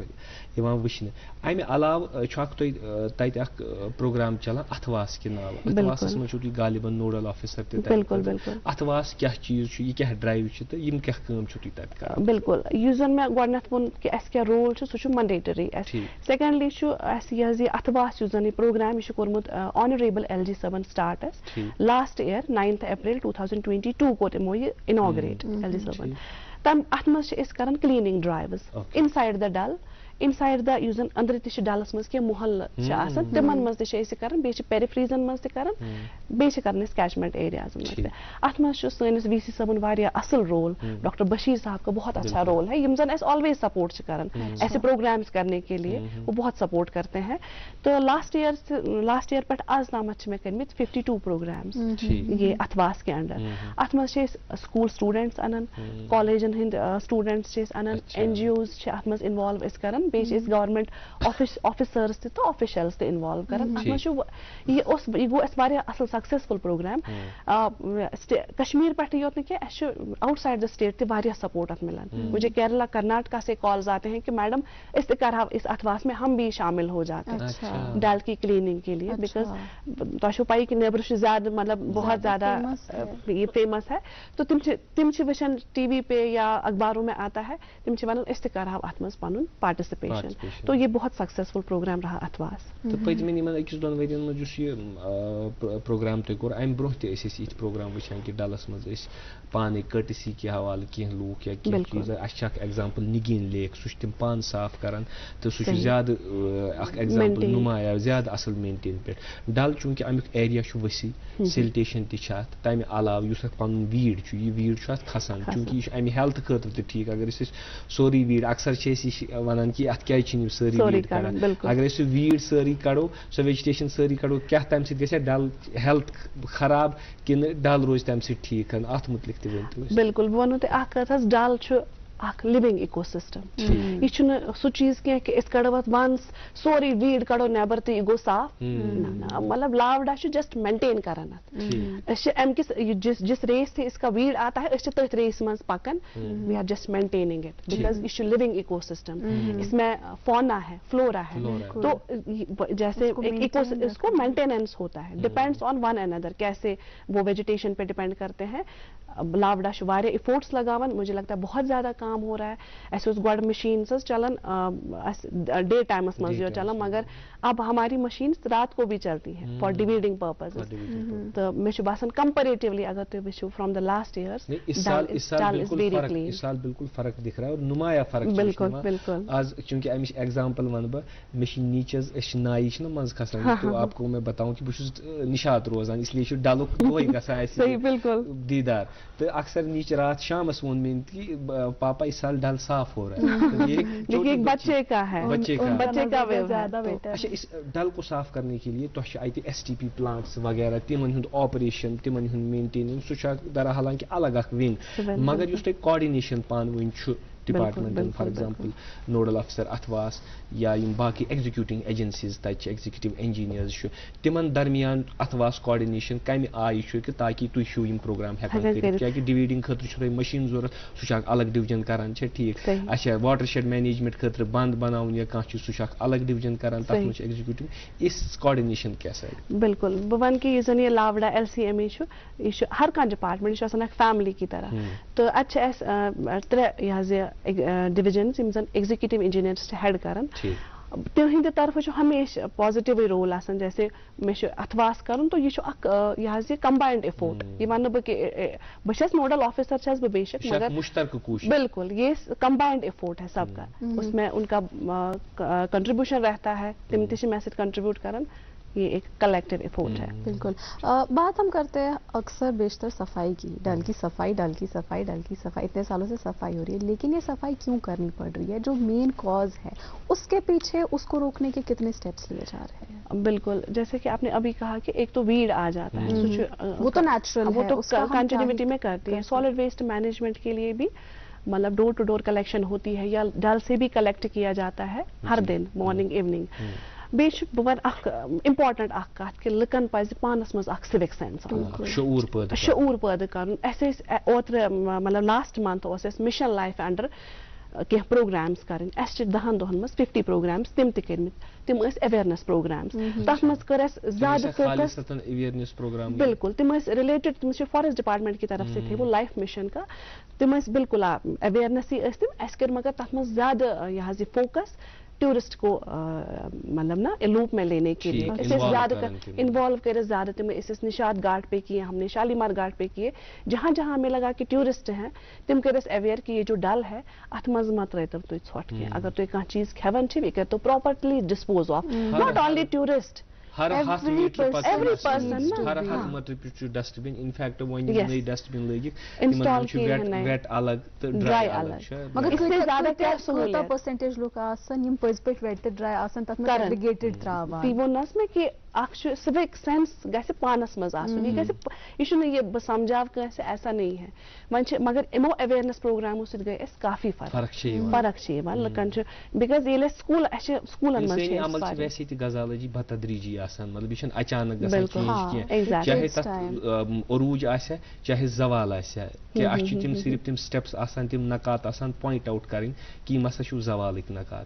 یِوان وٕچھنہٕ. امہِ علاوٕ چھُ اکھ تۄہہِ تتہِ اکھ پروگرام چلان اتھواس کہِ ناوٕ. اتھواسس منٛز چھُو تُہۍ غالبن نوڈل آفیسر تہِ. بالکل بالکل. اتھواس کیٛاہ چیٖز چھُ یہِ کیٛاہ ڈرایو چھِ تہٕ یِم کیٛاہ کٲم چھِو تُہۍ تتہِ کران. بالکل. یُس زن مےٚ گۄڈنٮ۪تھ ووٚن کہِ اَسہِ کیٛاہ رول چھُ سُہ چھُ منڈیٹری اَسہِ سیکنڈلی چھُ اَسہِ یہِ حظ یہِ اَتھواس یُس زَن یہِ پروگرام یہِ چھُ کوٚرمُت آنریبل LG صٲبن سٹارٹ اَسہِ لاسٹ یِیر 9th April 2022 کوٚر تِمو یہِ اِناگریٹ LG صٲبن تَمہِ اَتھ منٛز چھِ أسۍ کران کٕلیٖنِنگ ڈرایوٕز اِنسایڈ د ڈل اِنسایڈ د یُس زن أنٛدرٕ تہِ چھِ ڈلس منٛز کینٛہہ محلہٕ چھِ آسان تِمن منٛز تہِ چھِ أسۍ یہِ کران بیٚیہِ چھِ پیرِفریٖزن منٛز تہِ کران بیٚیہِ چھِ کران أسۍ کیچمنٹ ایریازن منٛز تہِ اتھ منٛز چھُ سٲنِس VC صٲبن واریاہ اصل رول ڈاکٹر بشیر صاحب کا بہت اچھا رول ہے یِم زن اَسہِ آلویز سپورٹ چھِ کران ایسے پروگرامز کرنے کے لیے وہ بہت سپورٹ کرتے ہیں تہٕ لاسٹ یِیر پٮ۪ٹھ آز تامتھ چھِ مےٚ کٔرمٕتۍ 52 پروگرامز یہ اتھواس کے انڈر اتھ منٛز چھِ أسۍ سکوٗل سٹوٗڈنٹس انان کالیجن ہٕنٛدۍ سٹوٗڈنٹس چھِ أسۍ انان NGOs چھِ اتھ منٛز انوالو أسۍ کران بیٚیہِ چھِ أسۍ گورمنٹ آفیسرز تہِ تہٕ آفیشلز تہِ انوالو کران اتھ منٛز چھُ یہِ گوٚو اَسہِ واریاہ اصل سکسیسفُل پروگرام کشمیٖر پٮ۪ٹھٕے یوت نہٕ کینٛہہ اَسہِ چھُ آؤٹ سائڈ دا اسٹیٹ تہِ واریاہ سپورٹ اتھ ملان مجھے کیرلا کرناٹکا سے کالز آتے ہیں کہ میڈم أسۍ تہِ کرہاو اس اتھواس میں ہم بھی شامل ہو جاتے ہیں ڈل کی کلیننگ کے لیے بیکاز تۄہہِ چھو پاے کہ نیبرٕ چھُ زیادٕ مطلب بہت زیادہ یہ فیمس ہے تو تم چھِ وٕچھان TV پہ یا اخباروں میں آتا ہے تم چھِ ونان أسۍ تہِ کرہاو اتھ منٛز پنُن پارٹِسپیشن تو یہ بہت سکسیسفل پروگرام رہا اتھواس تو پٔتمٮ۪ن یِمن أکِس دۄن ؤرین منٛز یُس یہِ پروگرام تۄہہِ کوٚر امہِ برونٛہہ تہِ ٲسۍ أسۍ یِتھۍ پروگرام وٕچھان کہِ ڈلس منٛز ٲسۍ پانے کٔٹسی کہِ حوالہٕ کینٛہہ لوٗکھ یا کینٛہہ چیٖز اَسہِ چھِ اکھ ایگزامپل نگیٖن لیک سُہ چھِ تِم پانہٕ صاف کران تہٕ سُہ چھُ زیادٕ اکھ ایگزامپل نُمایاں زیادٕ اصل مینٹین پٮ۪ٹھ ڈل چوٗنٛکہِ امیُک ایریا چھُ ؤسیع سِلٹیشن تہِ چھِ اتھ تمہِ علاوٕ یُس اتھ پنُن ویٖڈ چھُ یہِ ویٖڈ چھُ اتھ کھسان چوٗنٛکہِ یہِ چھُ امہِ ہیلتھ خٲطرٕ تہِ ٹھیٖک اگر أسۍ سورُے ویٖڈ اکثر چھِ أسۍ یہِ چھِ ونان کہِ اتھ کیازِ چھِنہٕ یِم سٲری ویٖڈ کڑان اگر أسۍ سُہ ویٖڈ سٲری کڑو سۄ ویجٹیشن سٲری کڑو کیاہ تمہِ سۭتۍ گژھِ ڈل ہیلتھ خراب کِنہٕ ڈل روزِ تمہِ سۭتۍ ٹھیٖک اتھ مُتعلق تہِ ؤنۍتو بِلکُل بہٕ ونو تۄہہِ اکھ کتھ حظ ڈل چھُ اکھ لِونگ ایٖکو سسٹم یہِ چھُنہٕ سُہ چیٖز کینٛہہ کہِ أسۍ کڑو اتھ وانس سورُے ویٖڈ کڑو نٮ۪بر تہٕ یہِ گوٚو صاف نہ مطلب لاوڈا چھُ جسٹ مینٹین کران اتھ أسۍ چھِ امہِ کِس جس ریس سے اس کا ویٖڈ آتا ہے أسۍ چھِ تٔتھۍ ریس منٛز پکان we are just maintaining it because یہِ چھُ لِونگ ایٖکو سسٹم اس میں فونا ہے فلورا ہے تو جیسے اس کو مینٹیننس ہوتا ہے ڈپینڈس آن ون اینڈر کیسے وہ ویجیٹیشن پہ ڈپینڈ کرتے ہیں لاوڈا چھُ واریاہ ایفورٹس لگاوان مجھے لگتا ہے بہت زیادہ کام ہو رہا ہے ایسے اس گوڈ مشینز چلان ڈے ٹائمس منٛز یوت چلان مگر اب ہماری مشینز رات کو بھی چلتی ہیں فار ڈیویڈنگ پرپز تو مےٚ چھُ باسان کمپیریٹولی اگر تُہۍ وٕچھو فرام د لاسٹ ایئرس اس سال بالکل فرق دکھ رہا ہے اور نمایاں فرق بالکل آج چونکہ امِچ ایگزامپل ونہٕ بہٕ مےٚ چھِ نیٖچز أسۍ چھِ نایہِ چھِنہ منٛز کھسان تو آپ کو میں بتاؤں کہ بہٕ چھُس نِشاط روزان اس لیے چھُ ڈلُک دۄہے گژھان اَسہِ دیٖدار تہٕ اکثر نیٖچ رات شامس ووٚن مےٚ کہ پاپا اس سال ڈل صاف ہو رہا ہے لیکن بچے کا ہے اچھا اس ڈل کو صاف کرنے کے لیے تۄہہِ چھِ اَتہِ STP پلانٹس وغیرہ تِمن ہُنٛد آپریشن تِمن ہُنٛد مینٹیننس سُہ چھُ اکھ در حالانکہِ الگ اکھ ونگ مگر یُس تۄہہِ کوآرڈِنیشن پانہٕ ؤنۍ چھُ ڈپارٹمنٹن فار ایگزامپل نوڈل آفیسر اتھواس یا یِم باقٕے ایگزیکیوٹنگ ایجنسیز تَتہِ چھِ ایگزیکٹو انجینئرز چھُ تِمن درمیان اتھواس کوآرڈِنیشن کمہِ آیہِ چھُ کہِ تاکہِ تُہۍ چھِو یِم پروگرام ہیٚکان کٔرِتھ کیازِ ڈِویڈنگ خٲطرٕ چھُو تۄہہِ مشیٖن ضوٚرتھ سُہ چھُ اکھ الگ ڈِوجن کران چھا ٹھیٖک اچھا واٹر شیڈ مینیجمنٹ خٲطرٕ بنٛد بناوُن یا کانٛہہ چیٖز سُہ چھُ اکھ الگ ڈِوجن کران تتھ منٛز چھُ ایگزیکیوٹنگ اس کوآرڈِنیشن کیٛاہ بالکل بہٕ وَنہٕ کہِ یُس زن یہِ لاوڈا LCMA چھُ یہِ چھُ ہر کانٛہہ ڈپارٹمنٹ یہِ چھُ آسان اکھ فیملی کی طرح تہٕ اَتہِ چھِ اَسہِ 3 یہِ حظ یہِ ڈِوجنز یِم زن ایگزیکٹو انجینئرز چھِ ہیڈ کران تِہنٛدِ طرفہٕ چھُ ہمیشہ پازِٹِوٕے رول آسان جیسے مےٚ چھُ اتھواس کرُن تہٕ یہِ چھُ اکھ یہِ حظ یہِ کمباینڈ ایفورٹ یہِ ونہٕ بہٕ کہِ بہٕ چھَس نوڈل آفیسر چھَس بہٕ بے شک مگر بالکل یہ کمباینڈ ایفورٹ ہے سب کا اس میں ان کا کنٹریبیوشن رہتا ہے تِم تہِ چھِ مےٚ سۭتۍ کنٹریبیوٹ کران یہ ایک کلیکٹیو ایفورٹ ہے بالکل بات ہم کرتے ہیں اکثر بیشتر صفائی کی ڈل کی صفائی اتنے سالوں سے صفائی ہو رہی ہے لیکن یہ صفائی کیوں کرنی پڑ رہی ہے جو مین کاز ہے اس کے پیچھے اس کو روکنے کے کتنے اسٹیپس لیے جا رہے ہیں بالکل جیسے کہ آپ نے ابھی کہا کہ ایک تو ویڈ آ جاتا ہے وہ تو نیچرل وہ تو کنٹینیوٹی میں کرتی ہے سالڈ ویسٹ مینجمنٹ کے لیے بھی مطلب ڈور ٹو ڈور کلیکشن ہوتی ہے یا ڈل سے بھی کلیکٹ کیا جاتا ہے ہر دن مارننگ ایوننگ بیٚیہِ چھُ بہٕ وَنہٕ اکھ اِمپاٹنٹ اکھ کتھ کہِ لُکن پزِ پانس منٛز اکھ سِوِک سینس شعوٗر پٲدٕ کرُن اَسہِ ٲسۍ اوترٕ مطلب لاسٹ منتھ اوس اَسہِ مِشن لایف انڈر کینٛہہ پروگرامز کرٕنۍ اَسہِ چھِ 10 دۄہن منٛز 50 پروگرامز تِم تہِ کٔرمٕتۍ تِم ٲسۍ اویرنس پروگرامز تتھ منٛز کٔر اَسہِ زیادٕ فوکس بالکل تِم ٲسۍ رِلیٹڈ تِم چھِ فاریسٹ ڈپارٹمنٹ کی طرف سے تھے وہ لائف مشن کا تِم ٲسۍ بالکل اویرنسٕے ٲسۍ تِم اَسہِ کٔر مگر تتھ منٛز زیادٕ یہِ حظ یہِ فوکس ٹورسٹ کو مطلب نا لوپ میں لینے کے لیے اسے زیادہ انوالو کرے زیادہ تم اس نشاط گھاٹ پہ کیے ہم نے شالیمار گھاٹ پہ کیے جہاں جہاں ہمیں لگا کہ ٹورسٹ ہیں تم کرس اویئر کہ یہ جو ڈل ہے ات مز مت رتو تھی ژھۄٹھ کینٛہہ اگر تھی کانٛہہ چیز کھٮ۪وان چھِو یہِ کٔرتو properly dispose of not only tourist ہر ہاتھ میٹر ڈسٹ بن انفیکٹ وۄنۍ یِم نٔے ڈسٹ بن لٲگِکھ تِمن چھُ ویٹ الگ تہٕ ڈراے الگ مگر اس سے زیادہ کیا پرسنٹیج لوگ آسان یم پٔزۍ پٲٹھۍ ویٹ تہٕ ڈراے آسان تتھ منٛز سیگریگیٹڈ تراوان تی ووٚننس مےٚ کہِ اکھ چھُ سِوِک سینس گژھِ پانس منٛز آسُن یہِ چھُنہٕ یہِ بہٕ سمجھاو کٲنٛسہِ ایسا نہیں ہے وۄنۍ چھِ مگر یِمو اویرنس پروگرامو سۭتۍ گٔے اَسہِ کافی فرق چھِ یِوان لُکن چھُ بِکاز ییٚلہِ اَسہِ سکوٗل اَسہِ چھِ سکوٗلن منٛز ویسے تہِ غزالجی بتدریجی آسان مطلب یہِ چھُنہٕ اچانک گژھان چینج کینٛہہ چاہے تتھ عروج آسہِ چاہے زوال آسہِ کہِ اَسہِ چھِ تِم صرف تِم سٹیپس آسان تِم نکات آسان پویِنٹ آوُٹ کَرٕنۍ کہِ یِم ہسا چھُو زوالٕکۍ نکات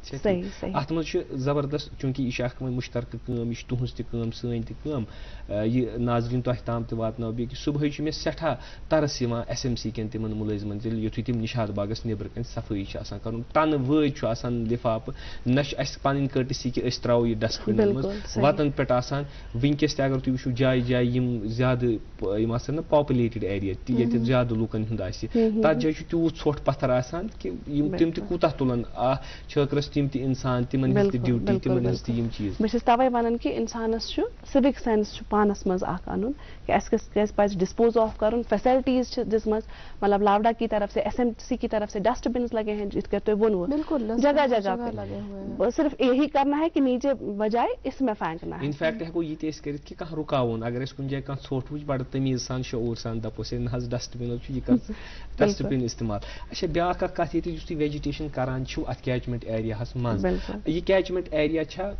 اتھ منٛز چھُ زبردست چوٗنٛکہِ یہِ چھِ اکھ وۄنۍ مُشترکہٕ کٲم یہِ چھِ تُہنٛز تہِ کٲم سٲنۍ تہِ کٲم یہِ ناظریٖن تۄہہِ تام تہِ واتناو بیٚیہِ کہِ صبحٲے چھُ مےٚ سٮ۪ٹھاہ ترس یِوان SMC کٮ۪ن تِمن مُلٲزمن ییٚلہِ یُتھُے تِم نِشاط باغس نیٚبرٕ کَنۍ صفٲیی چھِ آسان کَرُن ٹنہٕ وٲدۍ چھُ آسان لِفافہٕ نہ چھُ اَسہِ پنٕنۍ کٔرٹسی کہِ أسۍ ترٛاوو یہِ ڈسٹ بِنن منٛز وتن پٮ۪ٹھ آسان وٕنکیٚس تہِ اگر تُہۍ وٕچھِو جایہِ جایہِ یِم زیادٕ یِم آسان نا پاپولیٹِڈ ایریا ییٚتہِ زیادٕ لُکن ہُنٛد آسہِ تتھ جایہِ چھُ تیوٗت ژھۄٹھ پتھر آسان کہِ یِم تِم تہِ کوٗتاہ تُلن چھٲکرس تِم تہِ اِنسان تِمن ہٕنٛز تہِ ڈیوٹی تِمن ہٕنٛز تہِ یِم چیٖز بہٕ چھَس تَوَے وَنان کہِ اِنسانس چھُ سِوِک سینس چھُ پانس منٛز اکھ اَنُن کہِ اَسہِ کیٛازِ پَزِ ڈِسپوز آف کَرُن فیسلٹیٖز چھِ دِژمٕژ مطلب لاوڈا کی طرف سے SMC کی طرف سے ڈسٹ بنس لگے ہیں یِتھ کٔنۍ تۄہہِ ووٚنوٕ جگہ جگہ پہ صرف یہی کرنا ہے کہ نیچے بجائے اس میں پھینکنا ہے انفیکٹ ہیٚکو یہِ تہِ أسۍ کٔرِتھ کہِ کانٛہہ رُکاوُن اگر أسۍ کُنہِ جایہِ کانٛہہ ژھۄٹھ وٕچھ بڑٕ تمیٖز سان شعوٗر سان دپوس ہے نہ حظ ڈسٹ بِن چھُ یہِ کر ڈسٹ بِن استعمال اچھا بیٛاکھ اکھ کتھ ییٚتہِ یُس تُہۍ ویجِٹیشن کران چھِو اتھ کیچمنٹ ایریاہس منٛز یہِ کیچمنٹ ایریا چھا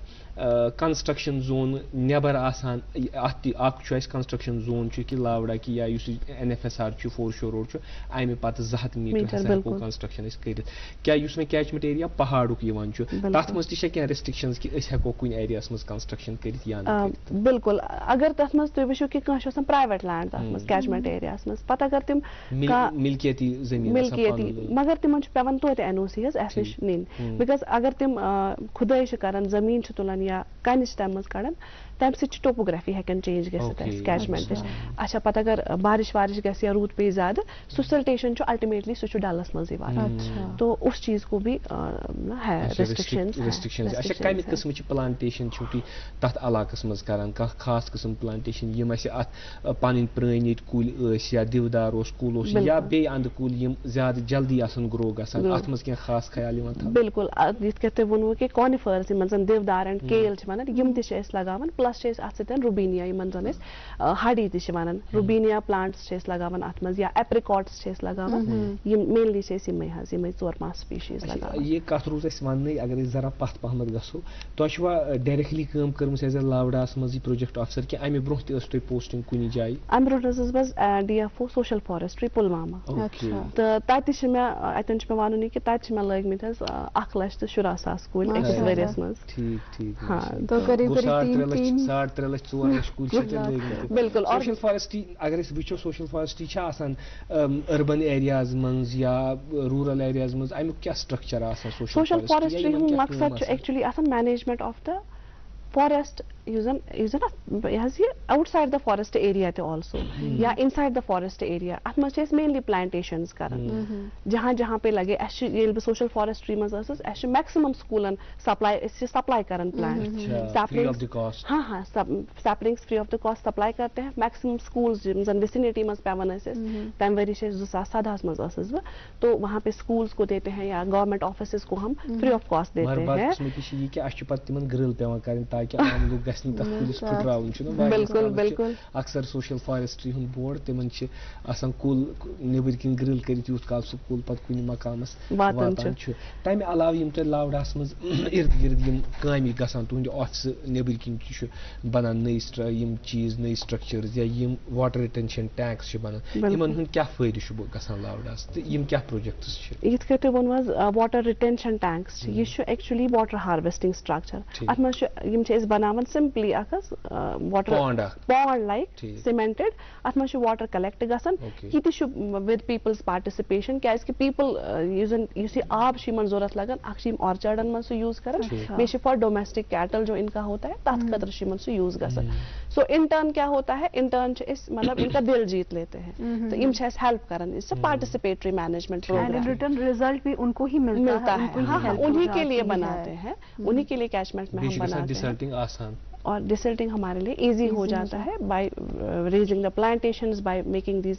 کنسٹرکشن زون نٮ۪بر آسان اتھ تہِ اکھ چھُ اَسہِ کنسٹرکشن زون چھُ کہِ لاوڈا کہِ یا یُس NFSR چھُ 4 شور روڈ چھُ امہِ پتہٕ 200 میٖٹر ہسا ہیٚکو کنسٹرکشن أسۍ کٔرِتھ کیٛاہ یُس وۄنۍ کیچمنٹ ایریا پہاڑُک یِوان چھُ تتھ منٛز تہِ چھا کینٛہہ ریسٹرکشنز کہِ أسۍ ہیٚکو کُنہِ ایریاہس منٛز کنسٹرکشن کٔرِتھ یا نہٕ بالکل اگر تتھ منٛز تُہۍ وٕچھِو کہِ کٲنٛسہِ چھُ آسان پرایویٹ لینڈ تتھ منٛز کیچمنٹ ایریاہس منٛز پتہٕ اگر تِم ملکیتی زٔمیٖن ملکیتی مگر تِمن چھُ پیٚوان توتہِ NOC حظ اَسہِ نِش نِنۍ بِکاز اگر تِم خُدٲے چھِ کران زٔمیٖن چھِ تُلان یا کنہِ چھِ تمہِ منٛز کڑان تمہِ سۭتۍ چھِ ٹوپوگرافی ہٮ۪کان چینج گٔژھِتھ اَسہِ کیچمنٹٕچ اچھا پتہٕ اگر بارش وارش گژھِ یا روٗد پیٚیہِ زیادٕ سُہ سلٹیشن چھُ الٹِمیٹلی سُہ چھُ ڈلس منٛزٕے واتان تو اس چیز کو بھی ہے ریسٹرکشنز اچھا کمہِ قٕسمٕچ پلانٹیشن چھِو تُہۍ تتھ علاقس منٛز کران کانٛہہ خاص قٕسم پلانٹیشن یِم اَسہِ اتھ پنٕنۍ پرٲنۍ ییٚتہِ کُلۍ ٲسۍ یا دِودار اوس کُل اوس یا بیٚیہِ اندٕ کُلۍ یِم زیادٕ جلدی آسان گرو گژھان اتھ منٛز کینٛہہ خاص خیال یِوان تھاونہٕ بالکل یِتھ کٔنۍ تۄہہِ ووٚنوٕ کہِ کانِفٲرٕس یِمن زن دِودار اینڈ کیل چھِ ونان یِم تہِ چھِ أسۍ لگاوان پلس چھِ أسۍ اتھ سۭتۍ روبینیا یِمن زن أسۍ ہڈی تہِ چھِ ونان روبینیا پلانٹس چھِ أسۍ لگاوان اتھ منٛز یا ایپرِکاٹس چھِ أسۍ لگاوان یِم مینلی چھِ أسۍ یِمے حظ یِمے 4-5 سپیشیٖز لگاوان یہِ کتھ روٗز اَسہِ وننٕے اگر أسۍ ذرا پتھ پہمتھ گژھو تۄہہِ چھُوا ڈایریکٹلی کٲم کٔرمٕژ ایز اے لاوڈاہس منٛز یہِ پروجیکٹ آفیسر کہِ امہِ برونٛہہ تہِ ٲس تۄہہِ پوسٹنگ کُنہِ جایہِ امہِ برونٛٹھ ٲسٕس بہٕ DFO سوشل فارسٹری پُلوامہ تہٕ تتہِ چھِ مےٚ اَتٮ۪ن چھُ مےٚ ونُن یہِ کہِ تتہِ چھِ مےٚ لٲگمٕتۍ حظ 1,17,000 کُلۍ أکِس ؤرِیس منٛز بالکل سوشل فارسٹری اگر أسۍ وٕچھو سوشل فارسٹری چھا آسان أربن ایریاز منٛز یا روٗرل ایریاز منٛز امیُک کیٛاہ سٹرکچر آسان سوشل فارسٹری ہُنٛد مقصد چھُ ایکچُلی آسان مینیجمنٹ آف د فارسٹ یُس زن یہِ حظ یہِ آوُٹ سایڈ د فارسٹ ایریا تہِ آلسو یا ان سایڈ د فارسٹ ایریا اتھ منٛز چھِ أسۍ مینلی پلانٹیشنز کران جہاں جہاں پہ لگے اَسہِ چھِ ییٚلہِ بہٕ سوشل فارسٹری منٛز ٲسٕس اَسہِ چھِ میکسِمم سکوٗلن سپلاے أسۍ چھِ سپلاے کران پلانٹ ہاں saplings free of the cost supply کرتے ہیں میکسِمم سکوٗلز یِم زن وِسنٹی منٛز پیوان ٲسۍ اَسہِ تمہِ ؤری چھِ أسۍ 2017 منٛز ٲسٕس بہٕ تو وہاں پہ سکوٗلز کو دیتے ہیں یا گورمنٹ آفیسز کو ہم فری آف کاسٹ دیتے ہیں تاکہِ عام لوٗکھ گژھِ نہٕ تَتھ کُلِس پھٕٹراوُن چھُنہ بالکل اکثر سوشل فارسٹری ہُنٛد بورڈ تِمن چھِ آسان کُل نیٚبٕرۍ کِنۍ گرِل کٔرِتھ یوٗت کال سُہ کُل پتہٕ کُنہِ مقامس واتان چھُ. تَمہِ علاوٕ یِم تۄہہِ لاوڈاہس منٛز اِرد گِرد یِم کامہِ گژھان تُہنٛدِ آفسہٕ نیٚبٕرۍ کِنۍ تہِ چھُ بنان نٔے یِم چیٖز نٔے سٹرکچٲرٕز یا یِم واٹر رِٹینشن ٹینکس چھِ بنان یِمن ہُنٛد کیٛاہ فٲیدٕ چھُ گژھان لاوڈاہس تہٕ یِم کیٛاہ پروجیکٹس چھِ؟ یِتھ کٔنۍ تُہۍ ووٚنوٕ حظ واٹر رِٹینشن ٹینکس چھِ یہِ چھُ ایکچُلی واٹر ہارویسٹنگ سٹرکچر. اتھ منٛز چھِ یِم چھِ أسۍ بناوان سمپلی اکھ حظ واٹر پونڈ لایک سیمنٹڈ. اتھ منٛز چھُ واٹر کلیکٹ گژھان. یہِ تہِ چھُ ود پیپلز پارٹِسپیشن کیازِ کہِ پیپل یُس یہِ آب چھُ یِمن ضوٚرتھ لگان اکھ چھِ یِم آرچاڈن منٛز سُہ یوٗز کران بیٚیہِ چھِ فار ڈومیسٹک کیٹل جو ان کا ہوتا ہے تتھ خٲطرٕ چھُ یِمن سُہ یوٗز گژھان. سو انٹرن کیا ہوتا ہے انٹرن چھِ أسۍ مطلب ان کا دل جیت لیتے ہیں تہٕ یِم چھِ اَسہِ ہیلپ کران. اس سے participatory management program return result بھی ان کو ہی ملتا ہے. ہاں انہیں کے لیے بناتے ہیں انہیں کے لیے کیچمنٹ میں ہم بناتے ہیں اور ڈسلٹنگ ہمارے لیے ایزی ہو جاتا ہے by raising the plantations by making these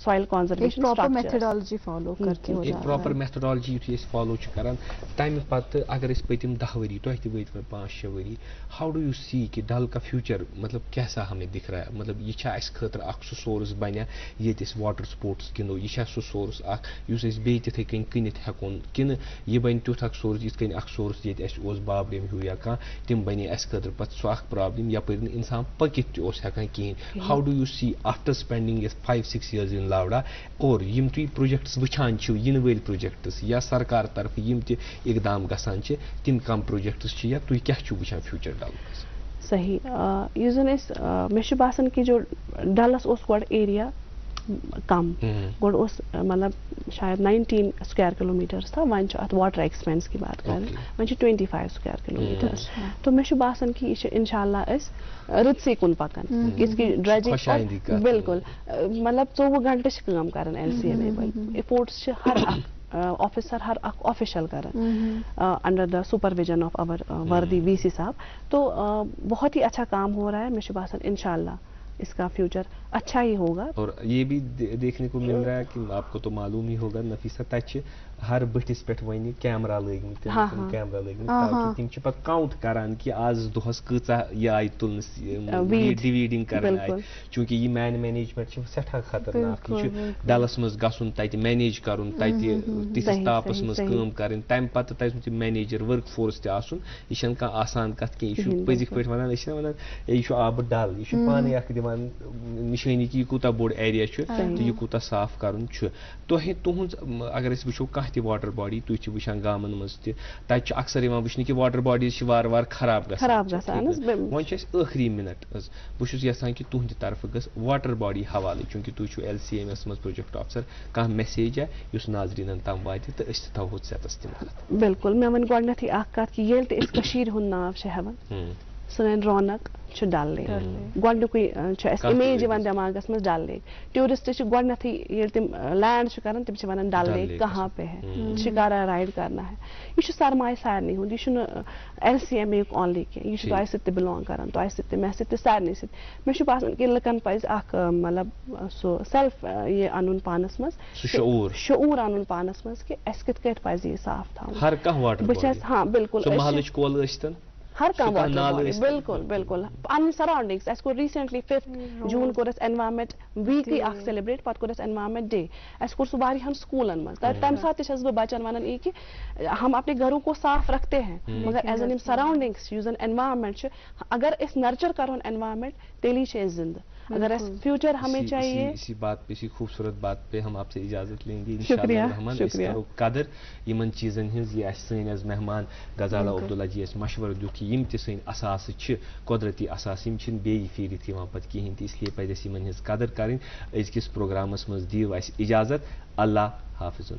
soil conservation methodology follow کرتے ہو ایک پراپر میتھڈالوجی یُتھُے أسۍ فالو چھِ کران تَمہِ پتہٕ اگر أسۍ پٔتِم 10 ؤری تۄہہِ تہِ وٲتۍ وۄنۍ 5-6 ؤری ہاو ڈوٗ یوٗ سی کہِ ڈل کا فیوٗچر مطلب کیسا ہمیں دِکھ رہا ہے مطلب یہِ چھا اَسہِ خٲطرٕ اکھ سُہ سورس بنیا ییٚتہِ أسۍ واٹر سپورٹس گِنٛدو یہِ چھا سُہ سورس اکھ یُس أسۍ بیٚیہِ تِتھٕے کٔنۍ کٕنِتھ ہٮ۪کون کِنہٕ یہِ بنہِ تیُتھ اکھ سورس یِتھ کٔنۍ اکھ سورس ییٚتہِ اَسہِ اوس بابرِم ہیوٗ یا کانٛہہ تِم بنے اَسہِ خٲطرٕ پتہٕ سُہ اکھ پرابلم یپٲرۍ نہٕ انسان پٔکِتھ تہِ اوس ہٮ۪کان کِہینۍ. How do you see after spending 5-6 years in لاوڈا اور یِم تُہۍ پروجیکٹس وٕچھان چھِو یِنہٕ وٲلۍ پروجیکٹس یا سرکار طرفہٕ یِم تہِ اقدام گژھان چھِ تِم کم پروجیکٹس چھِ یا تُہۍ کیٛاہ چھِو وٕچھان فیوٗچر ڈلس؟ صحیح یُس زن أسۍ مےٚ چھُ باسان کہِ جو ڈلس اوس گۄڈٕ ایریا کم گۄڈٕ اوس مطلب شاید 19 سکوائر کلومیٹرس تھا وۄنۍ چھُ اتھ واٹر ایکسپینس کی بات کریں وۄنۍ چھِ 25 سکوائر کلومیٹرس تو مےٚ چھُ باسان کہِ یہِ چھِ انشاء اللہ أسۍ رٕژسٕے کُن پکان کیازِ کہِ ڈریجنگ بالکل مطلب 24 گنٹہٕ چھِ کٲم کران LCMA وٲلۍ ایفورٹس چھِ ہر اکھ آفیسر ہر اکھ آفیشل کران under the supervision of over وردی VC صاحب. تو بہت ہی اچھا کام ہو رہا ہے. مجھے باسان انشاء اللہ اس کا فیوچر اچھا ہی ہوگا. اور یہ بھی دیکھنے کو مل رہا ہے کہ آپ کو تو معلوم ہی ہوگا نفیسہ تتہِ ہر بٹھس پہ ون کیمرا لگمت کیمرا لگمت تاکہ تم پتہ کاؤنٹ کران کہ آز دہس کۭژاہ یہ آئی تلنس ڈیویڈنگ کران آئی چونکہ یہ مینجمنٹ سٹھا خطرناک یہ ڈلس مز گھن تتہ مینیج کرن تتہ تتھس تاپس مز کٲم کرن تمہ پتہ تتھ مینیجر ورک فورس تہ آسن یہ چھنہ کانٛہہ آسان کتھ کی یہ پزک پٲٹھۍ ونان أسۍ چھِنہ ونان یہ آبہٕ ڈل یہ پانے اکھ دِوان نشٲنی کہ یہ کوٗتاہ بوٚڑ ایریا چھُ تہٕ یہ کوٗتاہ صاف کرُن چھُ. تُہنٛز اگر أسۍ وٕچھو کانٛہہ تہِ واٹر باڈی تُہۍ چھِ وٕچھان گامن منٛز تہِ تتہِ چھُ اکثر یِوان وٕچھنہٕ کہِ واٹر باڈیٖز چھِ وارٕ وارٕ خراب گژھان. وۄنۍ چھُ اَسہِ ٲخری مِنٹ حظ بہٕ چھُس یژھان کہِ تُہنٛدِ طرفہٕ گٔژھ واٹر باڈی حوالہٕ چوٗنٛکہِ تُہۍ چھِو LCMS منٛز پروجیکٹ آفسر کانٛہہ میسیجا یُس ناظریٖنن تام واتہِ تہٕ أسۍ تہِ تھاوہو ژےٚ تِم. بالکل مےٚ وَنہِ گۄڈٕنیتھٕے اکھ کتھ کہِ ییٚلہِ تہِ أسۍ کٔشیٖرِ ہُنٛد ناو چھِ ہٮ۪وان سٲنۍ رونق چھُ ڈل لیک. گۄڈنیُکُے چھُ اَسہِ اِمیج یِوان دٮ۪ماغس منٛز ڈل لیک. ٹیوٗرِسٹ چھِ گۄڈنیتھٕے ییٚلہِ تِم لینڈ چھِ کران تِم چھِ ونان ڈل لیک کہاں پہ ہے شکارا رایڈ کرنا ہے. یہِ چھُ سرمایہِ سارنٕے ہُنٛد. یہِ چھُنہٕ LCMA یُک اونلی کینٛہہ یہِ چھُ تۄہہِ سۭتۍ تہِ بِلانگ کران تۄہہِ سۭتۍ تہِ مےٚ سۭتۍ تہِ سارنٕے سۭتۍ. مےٚ چھُ باسان کہِ لُکن پزِ اکھ مطلب سُہ سیلف یہِ انُن پانس منٛز شعوٗر انُن پانس منٛز کہِ اَسہِ کِتھ کٲٹھۍ پزِ یہِ صاف تھاوُن. بہٕ چھس ہاں بالکل ہر کانٛہہ واٹر باڈی بالکل بالکل پنٕنۍ سراونڈنگس. اَسہِ کوٚر ریٖسنٹلی 5 جوٗن کوٚر اَسہِ اینوارمنٹ ویٖکٕے اکھ سیلبریٹ پتہٕ کوٚر اَسہِ اینوارمنٹ ڈے. اَسہِ کوٚر سُہ واریاہن سکوٗلن منٛز. تمہِ ساتہٕ تہِ چھس بہٕ بچن ونان یی کہِ ہم اپنے گھروں کو صاف رکھتے ہیں مگر ایز این یِم سراونڈنگس یُس زن اینوارمنٹ چھُ اگر أسۍ نرچر کرون اینوارمنٹ تیلی چھِ أسۍ زندٕ. اگر اَسہِ فیوچر ہمیں چاہیے اسی بات پہ اسی خوبصورت بات پہ ہم آپ سے اجازت لیں گے انشاءاللہ الرحمن. أسۍ کرو قدر یِمن چیٖزن ہٕنٛز یہِ اَسہِ سٲنۍ حظ مہمان غزالہ عبداللہ جی اَسہِ مشورٕ دیُت کہِ یِم تہِ سٲنۍ اثاثہٕ چھِ قۄدرتی اثاثہٕ یِم چھِنہٕ بیٚیہِ پھیٖرِتھ یِوان پتہٕ کِہینۍ تہِ اسلیے پزِ اَسہِ یِمن ہٕنٛز قدر کرٕنۍ. أزکِس پروگرامس منٛز دِیِو اَسہِ اجازت. اللہ حافظ.